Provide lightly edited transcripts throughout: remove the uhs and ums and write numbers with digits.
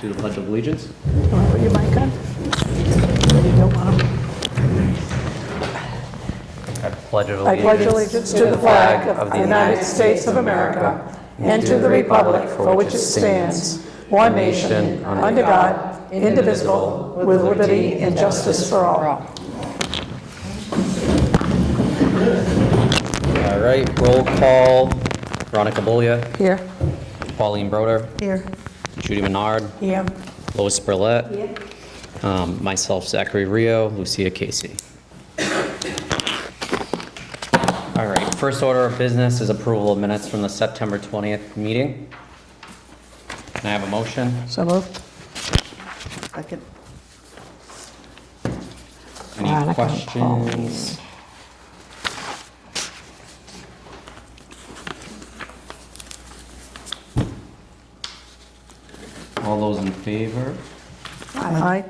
Do the Pledge of Allegiance. You want to put your mic on? You don't want to? I pledge I pledge allegiance to the flag of the United States of America and to the republic for which it stands, one nation, under God, indivisible, with liberty and justice for all. All right, roll call. Veronica Bullia, Here. Pauline Broder, Here. Judy Menard, Here. Lois Burlett, myself, Zachary Rio, Lucia Casey. All right, first order of business is approval of minutes from the September 20th meeting. Can I have a motion? So moved. Second. Any Veronica questions? All those in favor? Aye.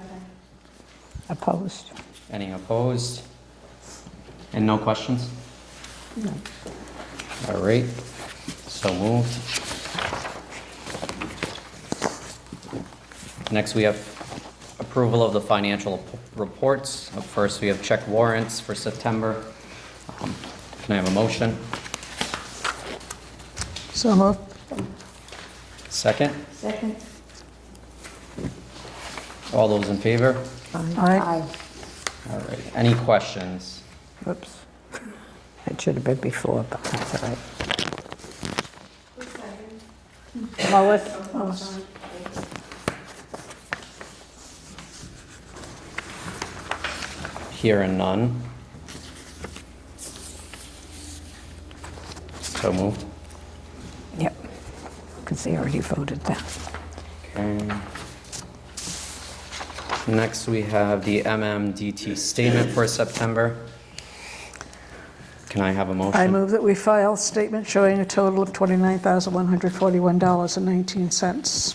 Opposed. Any opposed? And no questions? No. All right, so moved. Next, we have approval of the financial reports. Up first, we have check warrants for September. Can I have a motion? So moved. Second? Second. All those in favor? Aye. All right, any questions? Whoops. It should have been before, but that's all right. Lois? Hearing none. So moved. Yep. Because they already voted that. Okay. Next, we have the MMDT statement for September. Can I have a motion? I move that we file statement showing a total of $29,141.19.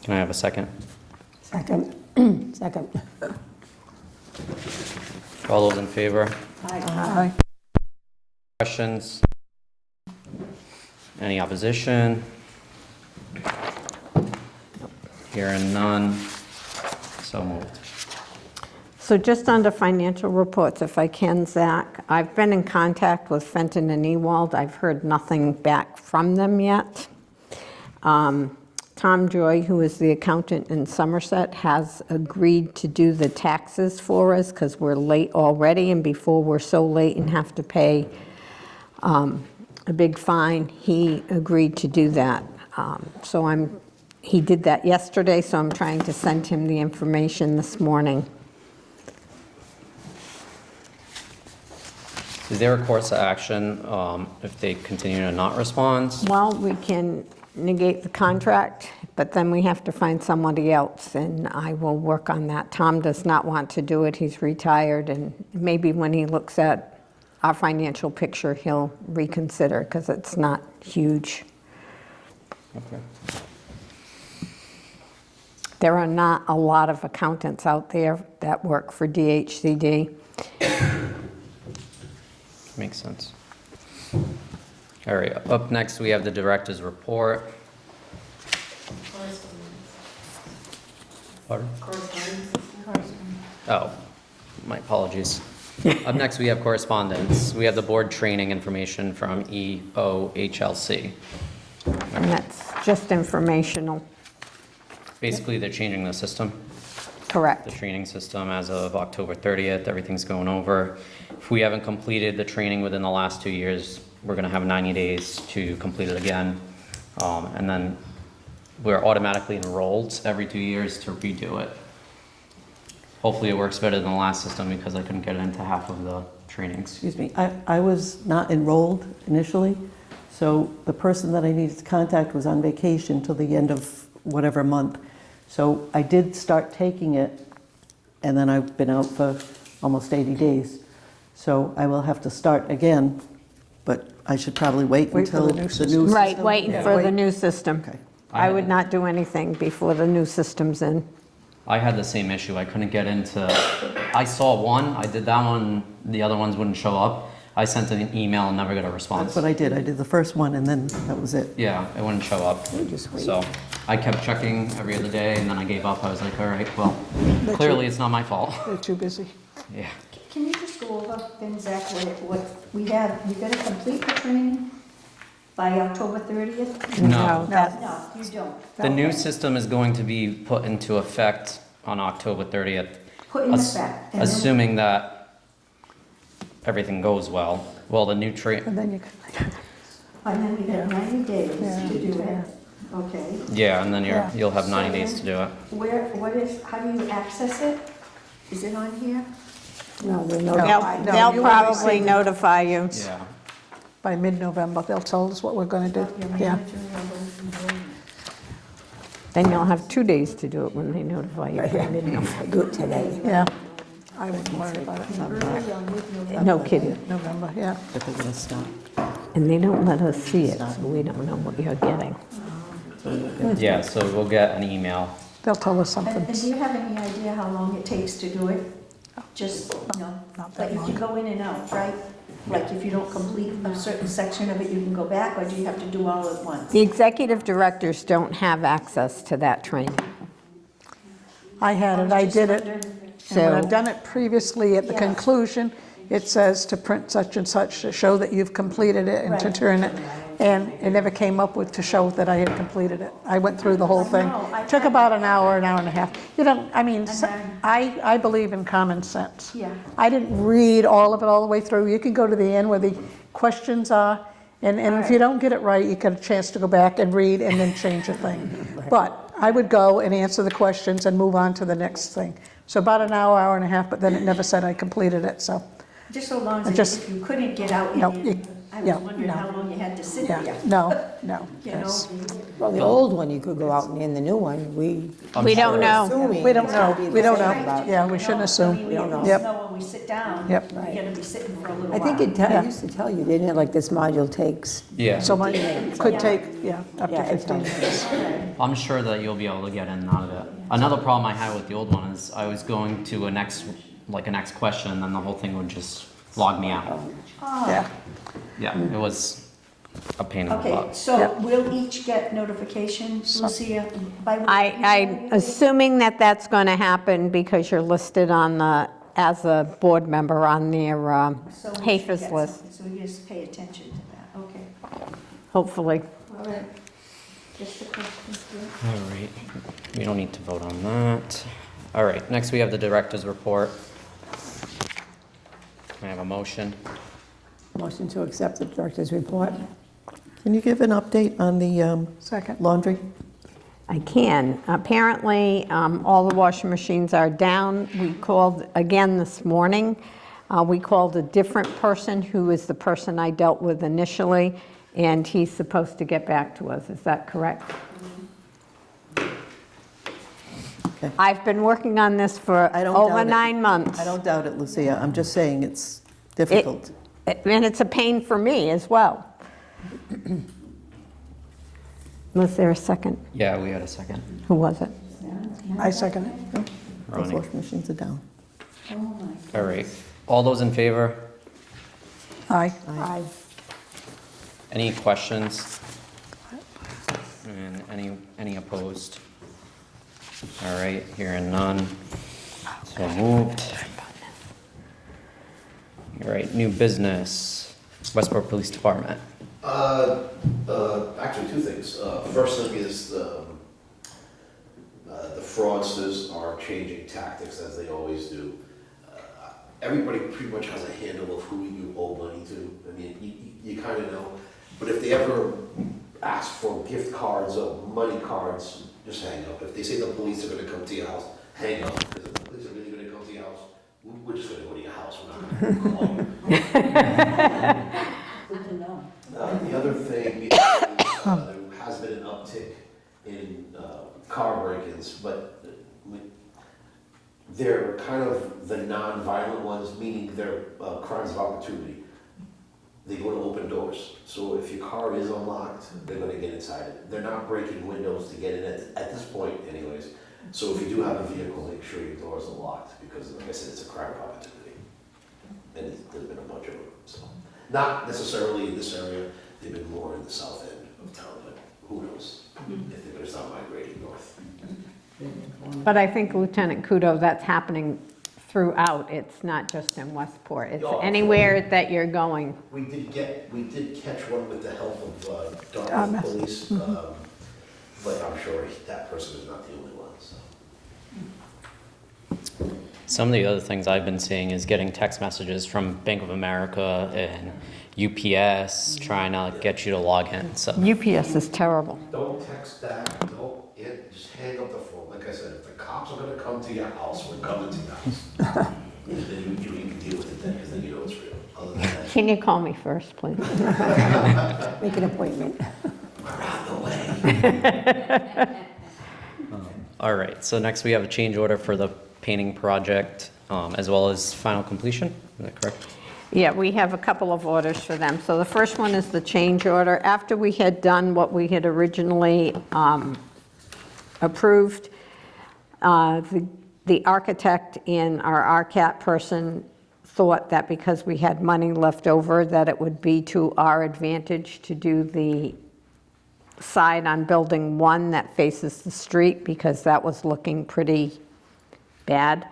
Can I have a second? Second. Second. All those in favor? Aye. Questions? Any opposition? Hearing none. So moved. So just under financial reports, if I can, Zach, I've been in contact with Fenton and Ewald. I've heard nothing back from them yet. Tom Joy, who is the accountant in Somerset, has agreed to do the taxes for us because we're late already, and before we're so late and have to pay a big fine, he agreed to do that. He did that yesterday, so I'm trying to send him the information this morning. Is there a course of action if they continue to not respond? Well, we can negate the contract, but then we have to find somebody else, and I will work on that. Tom does not want to do it. He's retired, and maybe when he looks at our financial picture, he'll reconsider because it's not huge. Okay. There are not a lot of accountants out there that work for DHCD. Makes sense. All right, up next, we have the director's report. Pardon? Oh, my apologies. Up next, we have correspondence. We have the board training information from EOHLC. And that's just informational, Basically, they're changing the system, the correct? training system as of October 30th. Everything's going over. If we haven't completed the training within the last 2 years, we're going to have 90 days to complete it again. And then we're automatically enrolled every 2 years to redo it. Hopefully it works better than the last system because I couldn't get into half of the trainings. Excuse me, I was not enrolled initially, so the person that I needed to contact was on vacation till the end of whatever month. So I did start taking it, and then I've been out for almost 80 days. So I will have to start again, but I should probably wait Wait for until the new the system. new Right, system. waiting Yeah, for the wait. new system. Okay. I would not do anything before the new system's in. I had the same issue. I couldn't get into, I saw one, I did that one, the other ones wouldn't show up. I sent an email and never got a response. That's what I did. I did the first one and then that was it. Yeah, it wouldn't show up. So I kept checking every other day and then I gave up. I was like, all right, well, clearly it's not my fault. They're too busy. Yeah. Can you just go over then, Zach, what we have, you gotta complete the training by October 30th? No. No, you don't. The new Okay. system is going to be put into effect on October 30th. Put in effect. and then- Assuming that everything goes well. Well, the new And then you can, And then we have 90 days to do it. Okay. yeah, and then Yeah. you'll have 90 So days to do it. what is, how do you access it? Is it on here? No, they're No. notified. No, They'll you will probably receive- notify you. Yeah. by mid-November, they'll tell us what we're gonna do. Your Yeah, manager will- Then you'll have 2 days to do it when they notify you. Do it today. yeah. I wouldn't worry about it. No kidding. November, yeah. But they're gonna stop. And they don't let us see it, so we don't know what you're getting. Yeah, so we'll get an email. They'll tell us And something. do you have any idea how long it takes to do it? Just, Not that like if you go in and out, right? Like if you don't complete a certain section of it, you can go back, or do you have to do all at once? The executive directors don't have access to that training. I had it, I did it. And when I've So, done it previously, at the Yeah. conclusion, it says to print such and such to show that you've completed it and to Right. turn it. And it never came up with to show that I had completed it. I went through the whole thing. know, I Took had- about an hour and a half. You know, I mean, then- I believe in common sense. Yeah. I didn't read all of it all the way through. You can go to the end where the questions are, and if you don't get it right, you get a chance to go back and read and then change a thing. But I would go and answer the questions and move on to the next thing. So about an hour and a half, but then it never said I completed it, so, Just so long I as just- if you couldn't get out, No, and you- I yeah, was wondering no. how long you had to sit yeah, there. no. You know? yes. Well, the old one, you could go out, and in the new one, we. we don't know. assuming We don't it's gonna know. be the We don't same know. about- Yeah, we shouldn't assume. We don't know. Yep. know when we sit down. Yep. We're gonna be sitting for a little I while. think it used to tell you, didn't it, like this module takes, Yeah. So my, could take, up to Yeah, it 15 tells minutes. I'm sure that you'll be able to get in and out of it. Another problem I had with the old one is I was going to a next question, and then the whole thing would just log me out. Yeah, Yeah, it was a pain in the Okay, butt. so Yep. we'll each get notification, Lucia, by. I'm assuming that that's going to happen because you're listed on the, as a board member on their So we should HAFIS get list, something, So we just pay attention to that, okay. hopefully. All right. Just a question. All right, we don't need to vote on that. All right, next we have the director's report. Can I have a motion? motion to accept the director's report. Can you give an update on the second. laundry? I can. Apparently, all the washing machines are down. We called again this morning. We called a different person who is the person I dealt with initially, and he's supposed to get back to us. Is that correct? Okay. I've been working on this for I don't over doubt it. 9 months. I don't doubt it, Lucia. I'm just saying it's difficult. And it's a pain for me as well. Was there a second? Yeah, we had a second. Who was it? I second it. Those Ronnie. washing machines are down. All right, all those in favor? Aye. Aye. Any questions? And any opposed? All right, hearing none. So moved. All right, new business, Westport Police Department. Actually, two things. First thing is the fraudsters are changing tactics as they always do. Everybody pretty much has a handle of who you owe money to. I mean, you kind of know. But if they ever ask for gift cards or money cards, just hang up. If they say the police are going to come to your house, hang up. Because if the police are really going to come to your house, we're just going to go to your house. We're not going to call you. Good to know. The other thing is, there has been an uptick in car break-ins, but they're kind of the non-violent ones, meaning they're crimes of opportunity. They go to open doors. So if your car is unlocked, they're gonna get inside it. They're not breaking windows to get in at this point anyways. So if you do have a vehicle, make sure your doors are locked, because like I said, it's a crime of opportunity. And there's been a bunch of them, so. Not necessarily in this area, they've been more in the south end of town, but who knows if they're gonna start migrating north. But I think Lieutenant Kudo, that's happening throughout. It's not just in Westport. It's Yeah. anywhere that you're going. We did catch one with the help of Dartmouth Police, but I'm sure that person is not the only one, so. Some of the other things I've been seeing is getting text messages from Bank of America and UPS trying to get you to log in, so. UPS is terrible. Don't text back, just hang up the phone. Like I said, if the cops are gonna come to your house, we're coming to your house. Then you can deal with it then, because then you know it's real. Other than that, Can you call me first, please? Make an appointment. we're on the way. All right, so next we have a change order for the painting project, as well as final completion, is that correct? Yeah, we have a couple of orders for them. So the first one is the change order. After we had done what we had originally approved, the architect and our RCAT person thought that because we had money left over, that it would be to our advantage to do the side on Building 1 that faces the street, because that was looking pretty bad.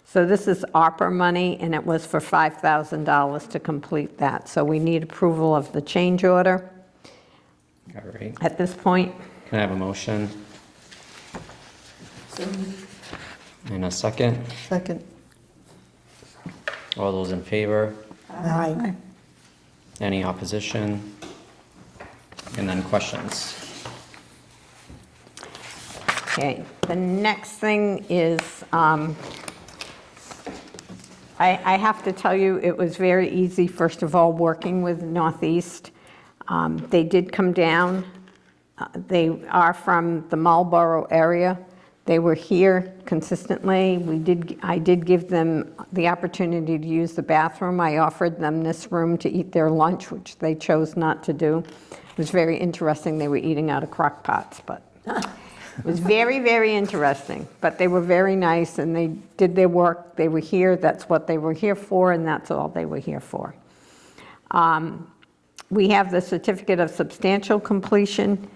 So this is ARPA money, and it was for $5,000 to complete that. So we need approval of the change order All right, at this point. can I have a motion and a second? Second. All those in favor? Aye. Any opposition? And then questions? Okay, the next thing is, I have to tell you, it was very easy, first of all, working with Northeast. They did come down. They are from the Marlboro area. They were here consistently. I did give them the opportunity to use the bathroom. I offered them this room to eat their lunch, which they chose not to do. It was very interesting. They were eating out of crock pots, but it was very, very interesting. But they were very nice, and they did their work. They were here. That's what they were here for, and that's all they were here for. We have the certificate of substantial completion,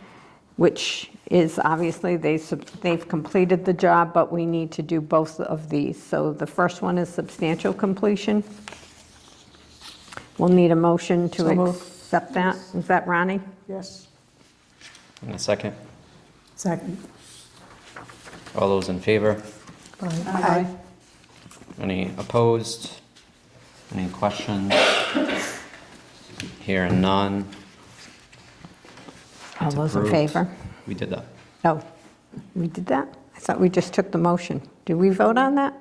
which is obviously they've completed the job, but we need to do both of these. So the first one is substantial completion. We'll need a motion to So moved. accept that. Is that Ronnie? Yes. And a second? Second. All those in favor? Aye. Any opposed? Any questions? Hearing none. All It's those in approved. favor? We did that. Oh, we did that? I thought we just took the motion. Did we vote on that?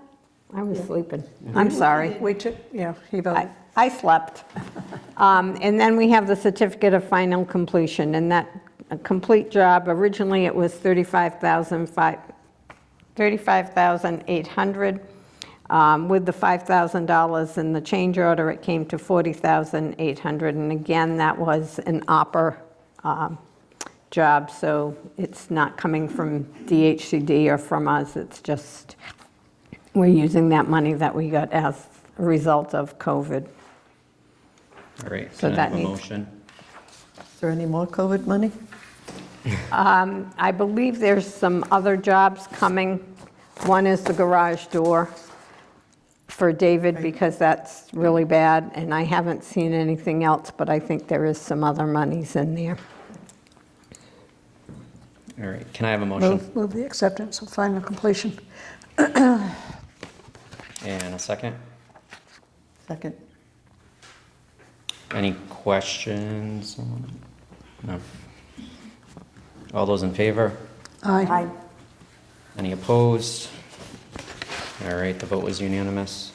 I was sleeping. I'm sorry. We took, yeah, he voted. I slept. And then we have the certificate of final completion, and that a complete job, originally it was $35,800. With the $5,000 in the change order, it came to $40,800. And again, that was an ARPA job, so it's not coming from DHCD or from us. It's just, we're using that money that we got as a result of COVID. All right, So can I that have a needs- motion? Is there any more COVID money? I believe there's some other jobs coming. One is the garage door for David, because that's really bad, and I haven't seen anything else, but I think there is some other monies in there. All right, can I have a motion Move the acceptance of final completion. and a second? Second. Any questions? No. All those in favor? Aye. Any opposed? All right, the vote was unanimous.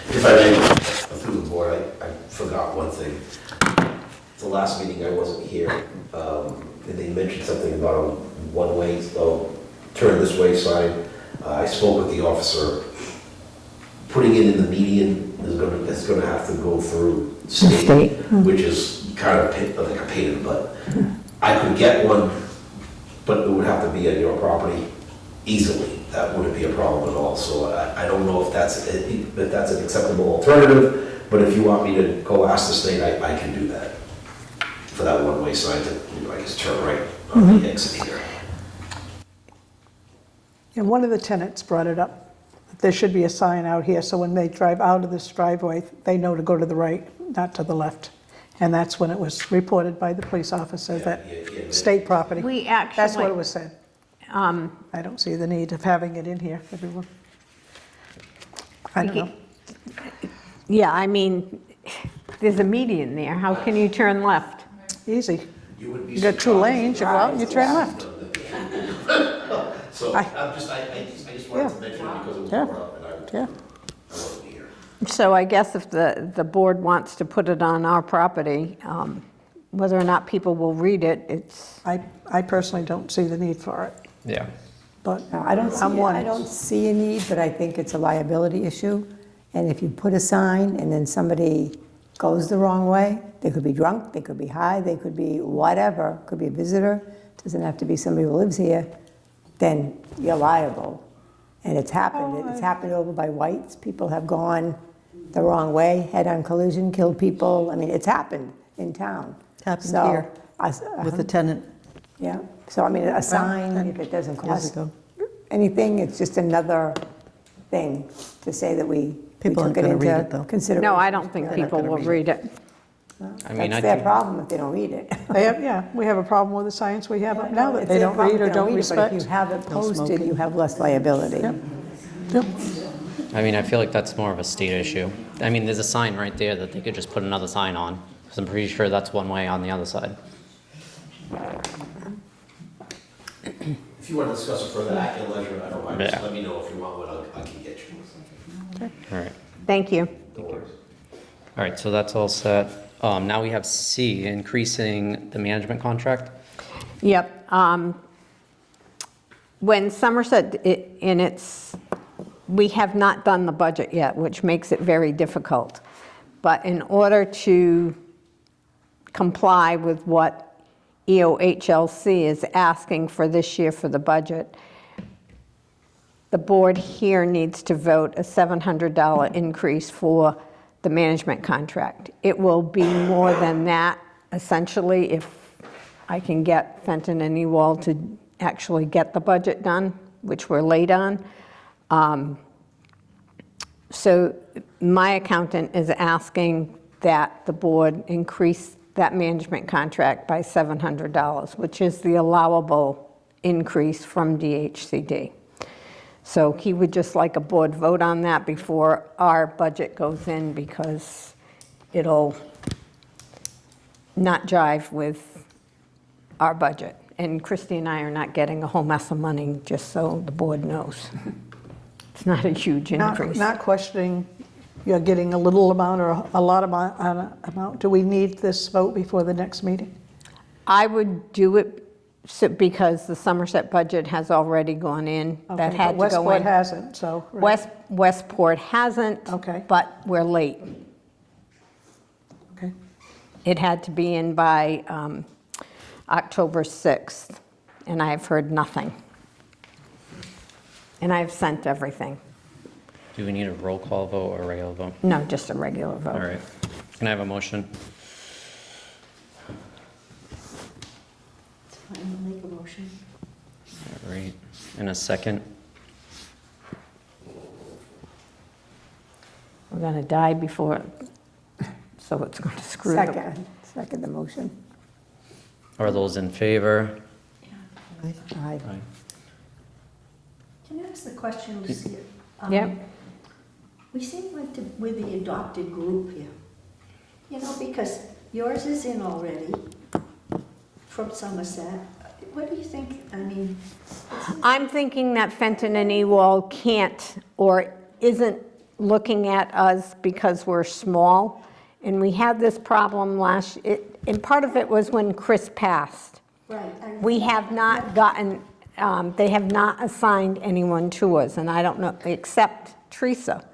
If I may, through the board, I forgot one thing. The last meeting I wasn't here, and they mentioned something about a one-way, turn this way sign. I spoke with the officer. Putting it in the median is gonna have to go through state, which is kind of like a pain in the butt. I could get one, but it would have to be on your property easily. That wouldn't be a problem at all. So I don't know if that's an acceptable alternative, But if you want me to go ask the state, I can do that. For that one-way sign to, I guess, turn right on the exit here. And one of the tenants brought it up, that there should be a sign out here, so when they drive out of this driveway, they know to go to the right, not to the left. And that's when it was reported by the police officer that yeah. state property. We That's what actually, it was said. I don't see the need of having it in here, everyone. I don't know. yeah, I mean, there's a median there. How can you turn left? Easy. You would be You got two surprised. lanes, you go out and you turn left. So I- I just wanted to mention it because it was Yeah. brought up and Yeah. I wasn't here. So I guess if the board wants to put it on our property, whether or not people will read it, it's, I personally don't see the need for it, Yeah. but I don't I'm one. I don't see a need, but I think it's a liability issue. And if you put a sign and then somebody goes the wrong way, they could be drunk, they could be high, they could be whatever, could be a visitor, doesn't have to be somebody who lives here, then you're liable. And it's happened. It's happened over by White's. People have gone the wrong way, head-on collision, killed people. I mean, it's happened in town. Happened So, here I- with the tenant Yeah, so I mean, a sign, if it doesn't years cost ago. anything, it's just another thing to say that we People took aren't it gonna read it, into though. consideration. no, I don't think They're not people gonna will read read it. I mean, I That's their think, problem if they don't read it. they have, yeah, we have a problem with the signs we have up now that It's they their don't problem read or if they don't But if respect. you have it posted, smoking. you have less liability. Yep. I mean, I feel like that's more of a state issue. I mean, there's a sign right there that they could just put another sign on, because I'm pretty sure that's one way on the other side. If you want to discuss it further at your leisure, I don't mind, just Yeah. let me know if you want what I can get you. All right. Thank you. All right, so that's all set. Now we have C, increasing the management contract. Yep. When Somerset, we have not done the budget yet, which makes it very difficult. But in order to comply with what EOHLC is asking for this year for the budget, the board here needs to vote a $700 increase for the management contract. It will be more than that, essentially, if I can get Fenton and Ewald to actually get the budget done, which we're late on. So my accountant is asking that the board increase that management contract by $700, which is the allowable increase from DHCD. So he would just like a board vote on that before our budget goes in, because it'll not jive with our budget. And Christy and I are not getting a whole mess of money, just so the board knows. It's not a huge increase. Not questioning you're getting a little amount or a lot amount. Do we need this vote before the next meeting? I would do it because the Somerset budget has already gone in. That Okay, had but to go Westport in. hasn't, so. right. Westport hasn't. Okay. But we're late. Okay. It had to be in by October 6th, and I have heard nothing. And I've sent everything. Do we need a roll call vote or a regular vote? No, just a regular vote. All right. Can I have a motion? I'll make a motion. All right. In a second. We're going to die before, so it's going to screw the... Second the motion. Are those in favor? Aye. Can I ask the question, Lucia? Yep. We seem like we're the adopted group here. You know, because yours is in already from Somerset. What do you think? I mean, I'm thinking that Fenton and Ewald can't or isn't looking at us because we're small. And we had this problem and part of it was when Chris passed. right. We have not gotten, they have not assigned anyone to us, and I don't know, except Teresa.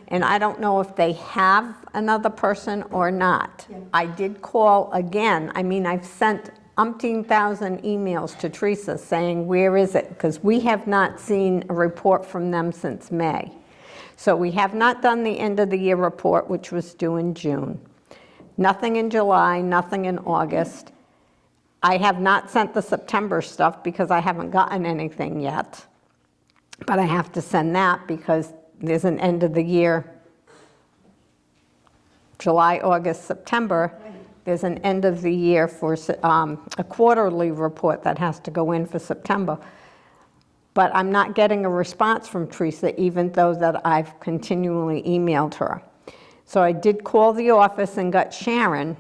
And I don't know if they have another person or not. Yeah. I did call again. I mean, I've sent umpteen thousand emails to Teresa saying, where is it? Because we have not seen a report from them since May. So we have not done the end of the year report, which was due in June. Nothing in July, nothing in August. I have not sent the September stuff because I haven't gotten anything yet. But I have to send that because there's an end of the year, July, August, September. There's an end of the year for a quarterly report that has to go in for September. But I'm not getting a response from Teresa, even though that I've continually emailed her. So I did call the office and got Sharon,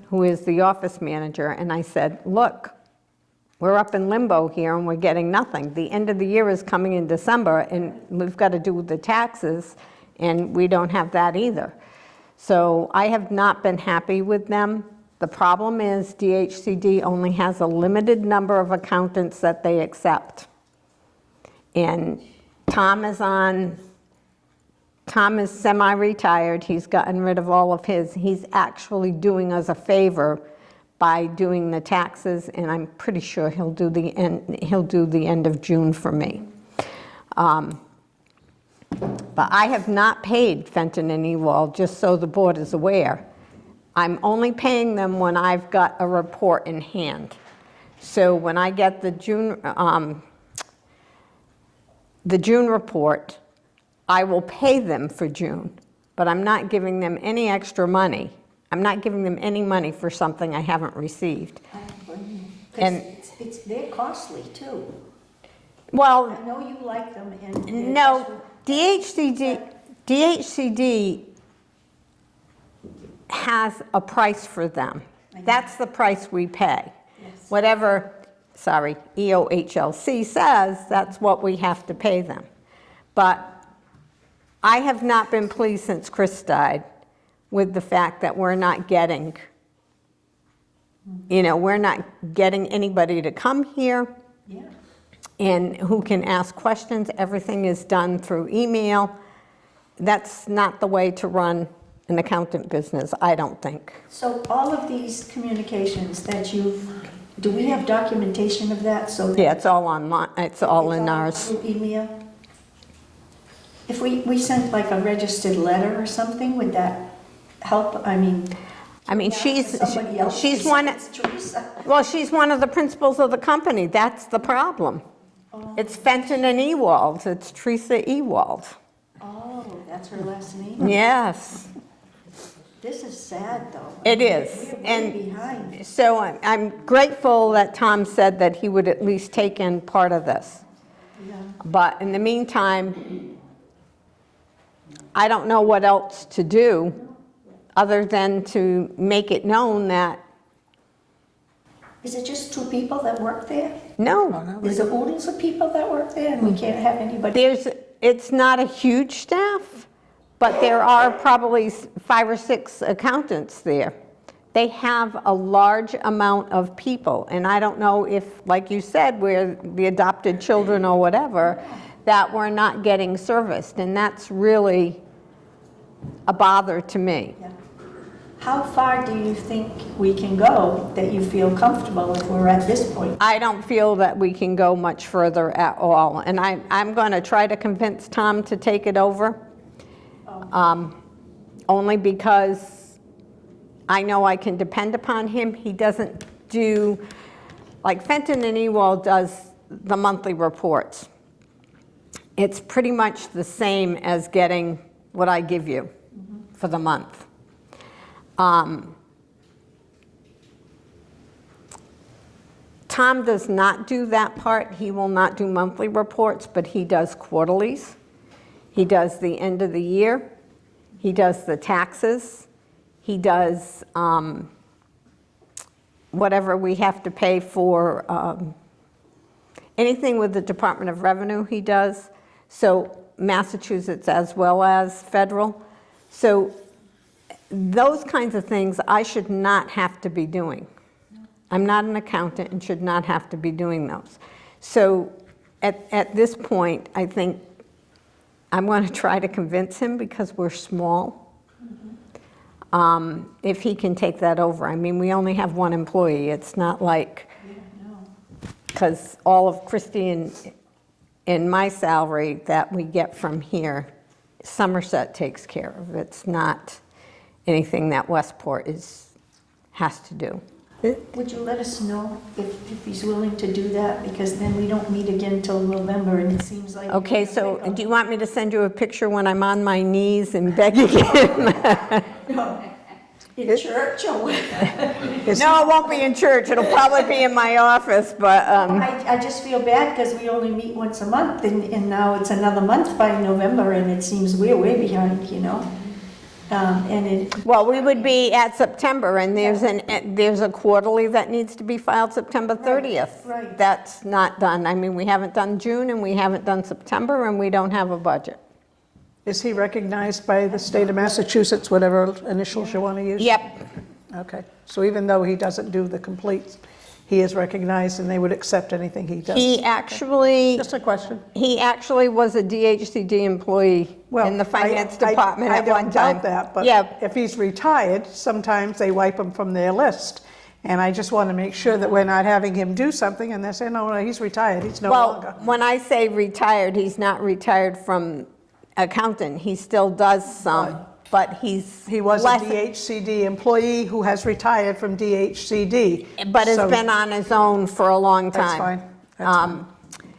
who is the office manager, and I said, look, we're up in limbo here and we're getting nothing. The end of the year is coming in December and we've got to do the taxes and we don't have that either. So I have not been happy with them. The problem is DHCD only has a limited number of accountants that they accept. And Tom is semi-retired. He's gotten rid of all of his. He's actually doing us a favor by doing the taxes, and I'm pretty sure he'll do the end of June for me. But I have not paid Fenton and Ewald, just so the board is aware. I'm only paying them when I've got a report in hand. So when I get the June report, I will pay them for June, but I'm not giving them any extra money. I'm not giving them any money for something I haven't received. I don't blame you. And- Because they're costly too. Well, I know you like them and. no, DHCD has a price for them. That's the price we pay. Yes. Whatever, EOHLC says, that's what we have to pay them. But I have not been pleased since Chris died with the fact that we're not getting, we're not getting anybody to come here Yeah. and who can ask questions. Everything is done through email. That's not the way to run an accountant business, I don't think. So all of these communications that do we have documentation of that? So Yeah, it's all online, it's all in ours. Through email? If we sent like a registered letter or something, would that help? I mean, She's one. one of the principals of the company. That's the problem. It's Fenton and Ewald. It's Teresa Ewald. Oh, that's her last name? Yes, This is sad, though. it is. We're way And behind. so I'm grateful that Tom said that he would at least take in part of this. Yeah. But in the meantime, I don't know what else to do other than to make it known that, Is it just 2 people that work there? no, Is it oodles of people that work there and we can't have anybody? it's not a huge staff, but there are probably 5 or 6 accountants there. They have a large amount of people, and I don't know if, like you said, we're the adopted children or whatever, that we're not getting serviced, and that's really a bother to me. Yeah. How far do you think we can go that you feel comfortable if we're at this point? I don't feel that we can go much further at all, and I'm going to try to convince Tom to take it over, only because I know I can depend upon him. He doesn't do, like Fenton and Ewald does the monthly reports. It's pretty much the same as getting what I give you for the month. Tom does not do that part. He will not do monthly reports, but he does quarterlies. He does the end of the year. He does the taxes. He does whatever we have to pay for, anything with the Department of Revenue he does. So Massachusetts as well as federal. So those kinds of things I should not have to be doing. I'm not an accountant and should not have to be doing those. So at this point, I think I'm going to try to convince him because we're small. If he can take that over. I mean, we only have 1 employee. It's not like, because all of Christy and my salary that we get from here Somerset takes care of. It's not anything that Westport has to do. Would you let us know if he's willing to do that? Because then we don't meet again till November, and it seems like. Okay, so do you want me to send you a picture when I'm on my knees and begging him? In church or what? No, it won't be in church. It'll probably be in my office, but, I just feel bad because we only meet once a month, and now it's another month by November, and it seems we're way behind, you know? And it, well, we would be at September, and there's a quarterly that needs to be filed September 30th. right. That's not done. I mean, we haven't done June, and we haven't done September, and we don't have a budget. Is he recognized by the state of Massachusetts, whatever initials you want to use? Yep. Okay, so even though he doesn't do the complete, he is recognized and they would accept anything he does? He actually, Just a question. he actually was a DHCD employee Well, in the finance I department at one don't time. doubt that, but Yeah, if he's retired, sometimes they wipe him from their list. And I just want to make sure that we're not having him do something and they're saying, no, he's retired, he's no well, longer. when I say retired, he's not retired from accountant. He still does some, but he's He was a less- DHCD employee who has retired from DHCD. But has So been on his own for a long time. That's fine, that's fine.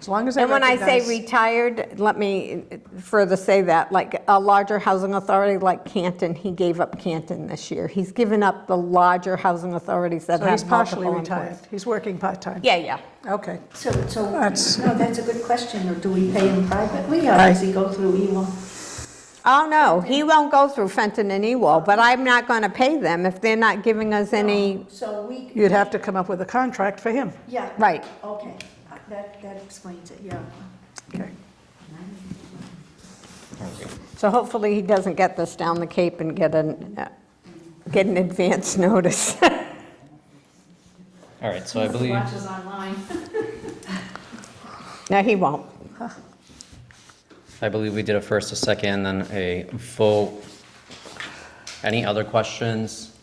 As long as they And when I say recognize- retired, let me further say that, like a larger housing authority like Canton, he gave up Canton this year. He's given up the larger housing authorities that So he's have partially multiple retired, employees. he's working part-time? Yeah, yeah. Okay. so, That's- no, that's a good question. Or do we pay him privately, or does he go through Ewell? Oh, no, he won't go through Fenton and Ewell, but I'm not going to pay them if they're not giving us any, So we, You'd have to come up with a contract for him. yeah. right. Okay, that explains it, yeah. Okay. So hopefully he doesn't get this down the Cape and get an advance notice. All right, so I believe, Watches online. No, he won't. we did a first, a second, then a vote. Any other questions?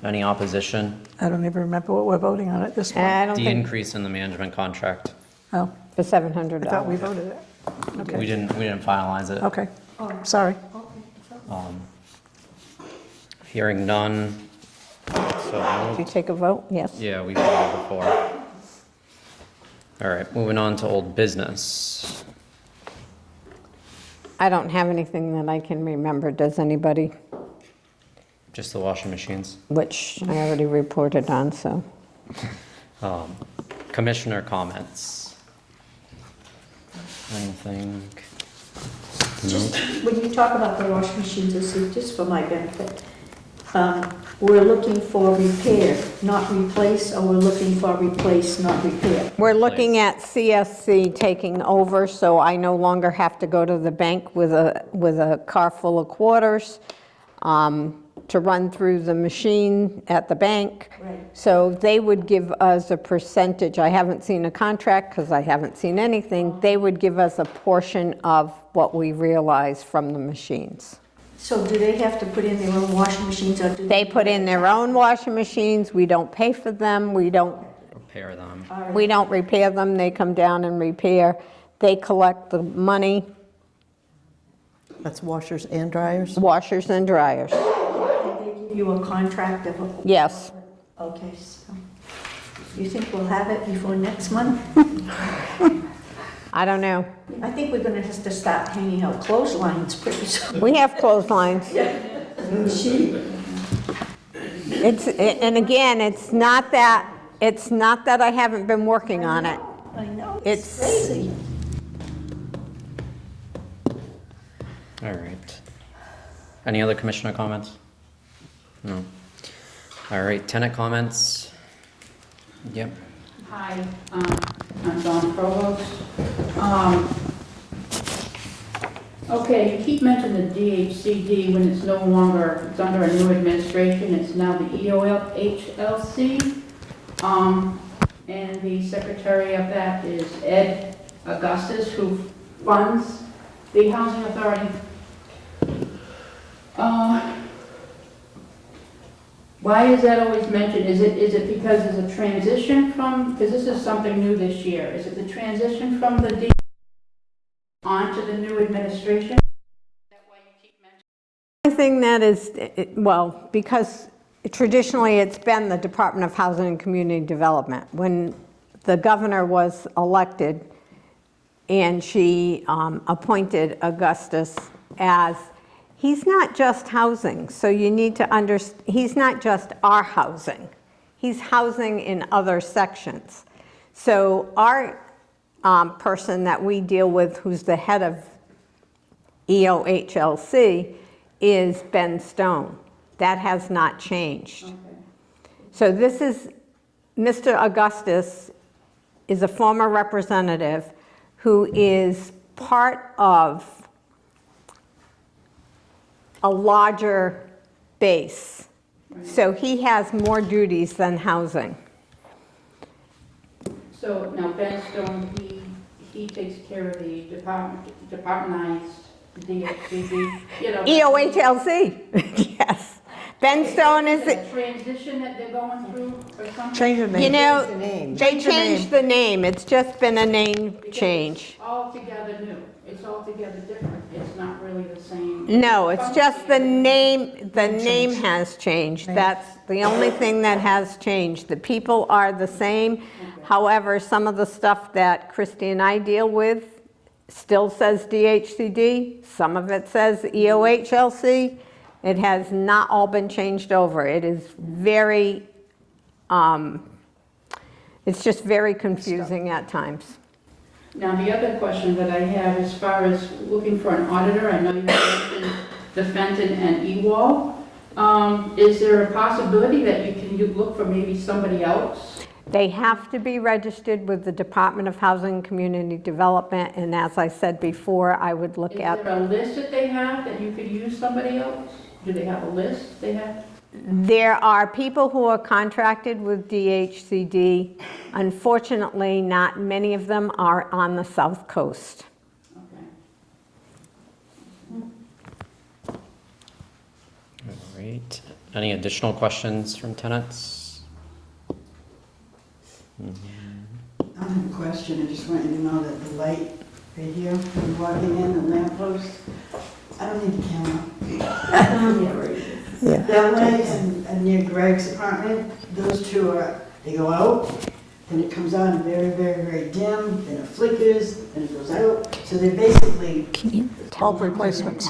Any opposition? I don't even remember what we're voting on at this point. I don't The think, increase in the management contract. Oh, for $700. I thought we voted it. Okay. We didn't finalize it. Okay, sorry. Hearing none. So Did you take a vote? Yes. yeah, we voted before. All right, moving on to old business. I don't have anything that I can remember. Does anybody? Just the washing machines. Which I already reported on, so. Commissioner comments. Anything? Just, when you talk about the washing machines, this is just for my benefit. We're looking for repair, not replace, or we're looking for replace, not repair. We're looking at CSC taking over, so I no longer have to go to the bank with a car full of quarters to run through the machine at the bank. Right. So they would give us a percentage. I haven't seen a contract because I haven't seen anything. They would give us a portion of what we realize from the machines. So do they have to put in their own washing machines, or do They put in their own washing machines. We don't pay for them. We don't Repair them. repair them, they come down and repair. They collect the money, That's washers and dryers? washers and dryers. they give you a contract of? Yes. Okay, so you think we'll have it before next month? I don't know. I think we're gonna have to start hanging out clotheslines pretty soon. We have clotheslines. And again, it's not that I haven't been working on it. I know, It's- it's crazy. All right. Any other commissioner comments? No. All right, tenant comments? Yep. Hi, I'm Dawn Provost. Okay, you keep mentioning the DHCD when it's no longer, it's under a new administration, it's now the EOHLC. And the secretary of that is Ed Augustus, who funds the housing authority. Why is that always mentioned? Is it because there's a transition from, because this is something new this year, is it the transition from the D onto the new administration? thing that is, well, because traditionally it's been the Department of Housing and Community Development. When the governor was elected and she appointed Augustus as, he's not just housing, so you need to understand, he's not just our housing. He's housing in other sections. So our person that we deal with, who's the head of EOHLC, is Ben Stone. That has not changed. Okay. So this is, Mr. Augustus is a former representative who is part of a larger base. So he has more duties than housing. So now Ben Stone, he takes care of the departmentized DHCD, you know. EOHLC, yes. Ben Stone is, The transition that they're going through or something? Change the name. you know, the name. they Change the name. changed the name. It's just been a name Because change. It's altogether new. It's altogether different. It's not really the same. No, it's just the name, the Name name change. has changed. That's the only thing that has changed. The people are the same. However, some of the stuff that Christy and I deal with still says DHCD. Some of it says EOHLC. It has not all been changed over. It is very, it's just very confusing at times. Now, the other question that I have, as far as looking for an auditor, I know you mentioned the Fenton and Ewald. Is there a possibility that you look for maybe somebody else? They have to be registered with the Department of Housing and Community Development, and as I said before, I would look Is at, there a list that they have that you could use somebody else? Do they have a list they have? there are people who are contracted with DHCD. Unfortunately, not many of them are on the South Coast. Okay. All right. Any additional questions from tenants? I don't have a question, I just want you to know that the light right here, when you're walking in, the lamppost, I don't need the camera. Yeah. That light and near Greg's apartment, those two are, they go out, then it comes on very, very, very dim, then it flickers, then it goes out, so they're basically, Can you Bulb replacement.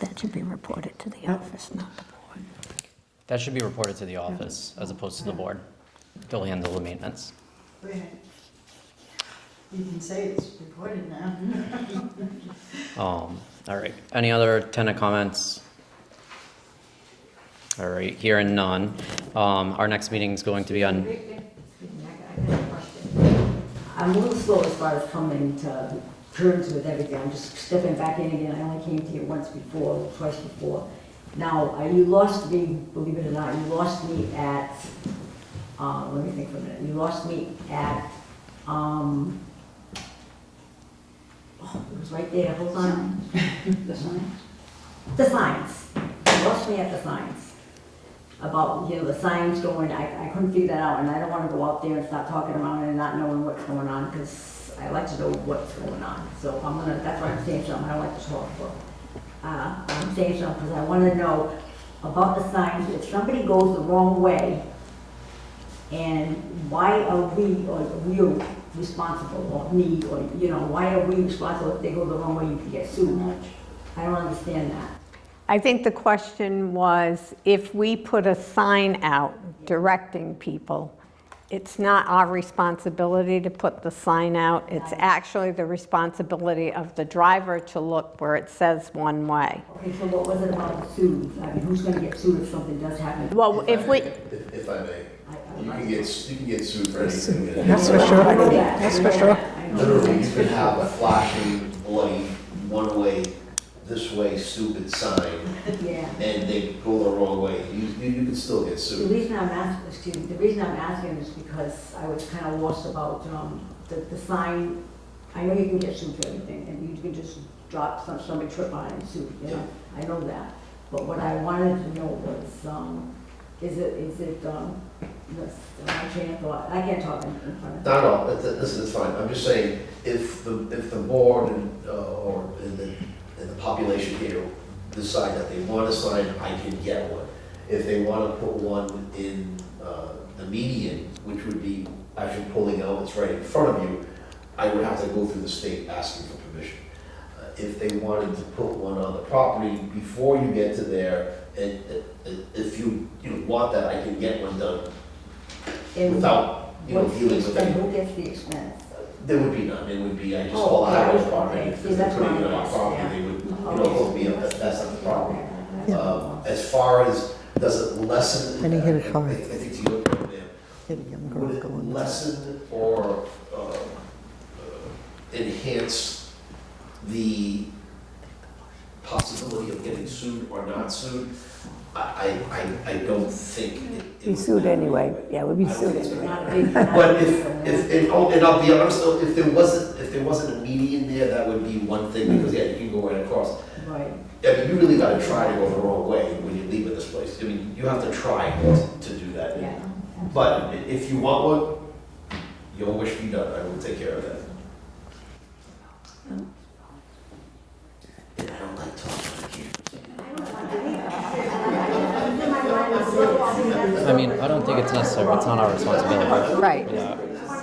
That should be reported to the office, not the board. That should be reported to the office as opposed to the board. They'll handle the maintenance. go ahead. You can say it's recorded now. All right. Any other tenant comments? All right, hearing none. Our next meeting is going to be on, I'm a little slow as far as coming to terms with everything. I'm just stepping back in again. I only came to you once before, twice before. Now, you lost me, believe it or not, you lost me at, let me think for a minute. You lost me at, oh, it was right there, hold on. The signs? The signs. You lost me at the signs. About, the signs going, I couldn't figure that out, and I don't want to go out there and start talking around and not knowing what's going on, because I like to know what's going on. So that's why I'm saying something, I don't like to talk, but I'm saying something because I want to know about the signs. If somebody goes the wrong way, and why are we, or you, responsible, or me, or, why are we responsible if they go the wrong way, you can get sued? I don't understand that. I think the question was, if we put a sign out directing people, it's not our responsibility to put the sign out. It's actually the responsibility of the driver to look where it says one way. Okay, so what was it about the suit? I mean, who's going to get sued if something does happen? Well, if we, If I may, you can get sued for anything. That's for sure. That's for sure. Literally, you could have a flashing, bloody, one-way, this way stupid sign, Yeah. and they go the wrong way. You could still get The sued. reason I'm asking is because I was kind of lost about the sign. I know you can get sued for anything, and you can just drop somebody trip on it and sue, I know that. But what I wanted to know was, my train of thought, I can't talk in front of. No, this is fine. I'm just saying, if the board and the population here decide that they want a sign, I can get one. If they want to put one in the median, which would be actually pulling out, it's right in front of you, I would have to go through the state asking for permission. If they wanted to put one on the property before you get to there, and if you want that, I can get one done And without, what's the dealing with expense? any. Who gets the expense? There would be none, it would be, I just Oh, call the okay, highway okay. department, See, because they're that's putting it my on guess, property, yeah. they would, Okay. hook me up, that's not the problem. As far as, does it lessen? And he hit a car. I think to your point, ma'am, Hit a young would girl it going. lessen or enhance the possibility of getting sued or not sued? I don't think it. Be sued anyway. Yeah, we'd be I don't sued think it's anyway. Not a big- not a But big- and I'll be honest, though, if there wasn't a median there, that would be one thing, because yeah, you can go right across. Right. I mean, you really gotta try to go the wrong way when you leave this place. I mean, you have to try to do that. Yeah. But if you want one, your wish be done, I will take care of that. And I don't like talking, I can't. I mean, I don't think it's necessary, it's not our responsibility. Right. Yeah.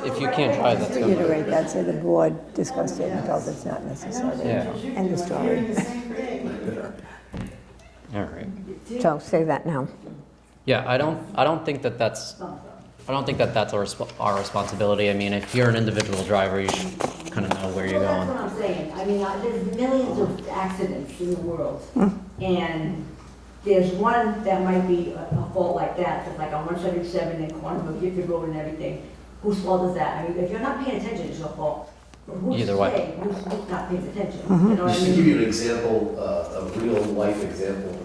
If you can't drive, that's good. Reiterate that, say the board discussed it and felt it's not necessary. Yeah. End of story. All right. So say that now. Yeah, I don't think that that's our responsibility. I mean, if you're an individual driver, you should kind of know where you're Well, going. that's what I'm saying. I mean, there's millions of accidents in the world. And there's one that might be a fault like that, that's like on 177 in Quantico, Gifford Road and everything. Whose fault is that? I mean, if you're not paying attention, it's your fault. But who's Either to way. say who's not paying attention? You know what I Just to give mean? you an example, a real life example,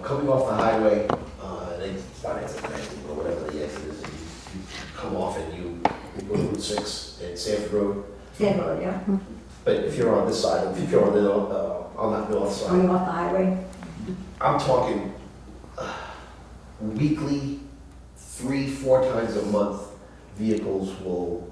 coming off the highway, and it's not exit 19 or whatever the exit is, and you come off and you go to Route 6 and Sanford Road. Sand Road, yeah? But if you're on this side, if you're on that north Coming side, off the highway? I'm talking weekly, 3-4 times a month, vehicles will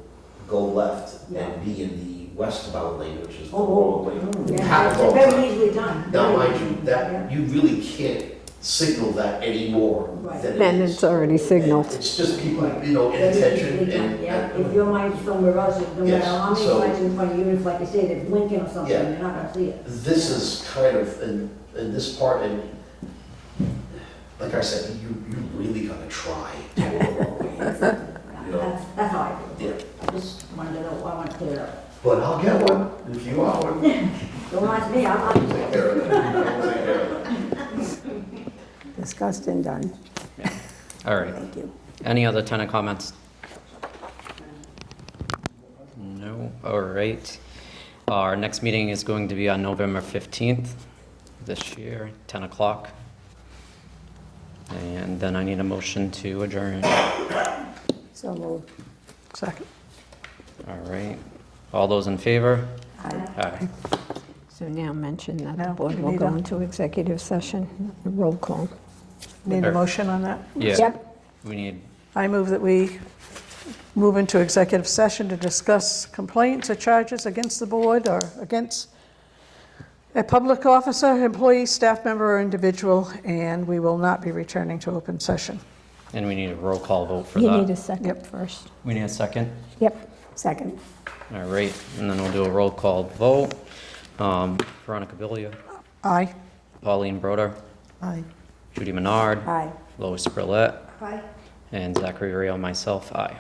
go left and be in the westbound lane, which is the wrong lane. It happens all Yeah, the it's time. very easily done. Now, Very mind you, easily, that, yeah. you really can't signal that anymore Right. than it Then is. it's already signaled. It's just people, Very inattention easily done, and. yeah. If your mind's somewhere else, no Yes, matter how many so- lights in front of you, if like you say, they're blinking or something, Yeah. you're not gonna see it. This is kind of, in this part, and like I said, you really gotta try to go the wrong way. You know? That's how I feel. Yeah, I just wanted to know, I want to clear it up. but I'll get one, if you want one. Don't ask me, I'll take care of that. I'll take care of that. Discussed and done. All right. Thank you. Any other tenant comments? No, all right. Our next meeting is going to be on November 15th this year, 10 o'clock. And then I need a motion to adjourn. So moved. Second. All right. All those in favor? Aye. Aye. So now mention that the Now, board we will need go a- into executive session. Roll call. Need a motion on that? Yeah. Yep. We need, I move that we move into executive session to discuss complaints or charges against the board or against a public officer, employee, staff member, or individual, and we will not be returning to open session. and we need a roll call vote for You need a that. second Yep. first. We need a second? Yep. Second. All right, and then we'll do a roll call vote. Veronica Billia, Aye. Pauline Broder, Aye. Judy Menard, Aye. Lois Sprilett, Right? and Zachary Rio, myself, aye.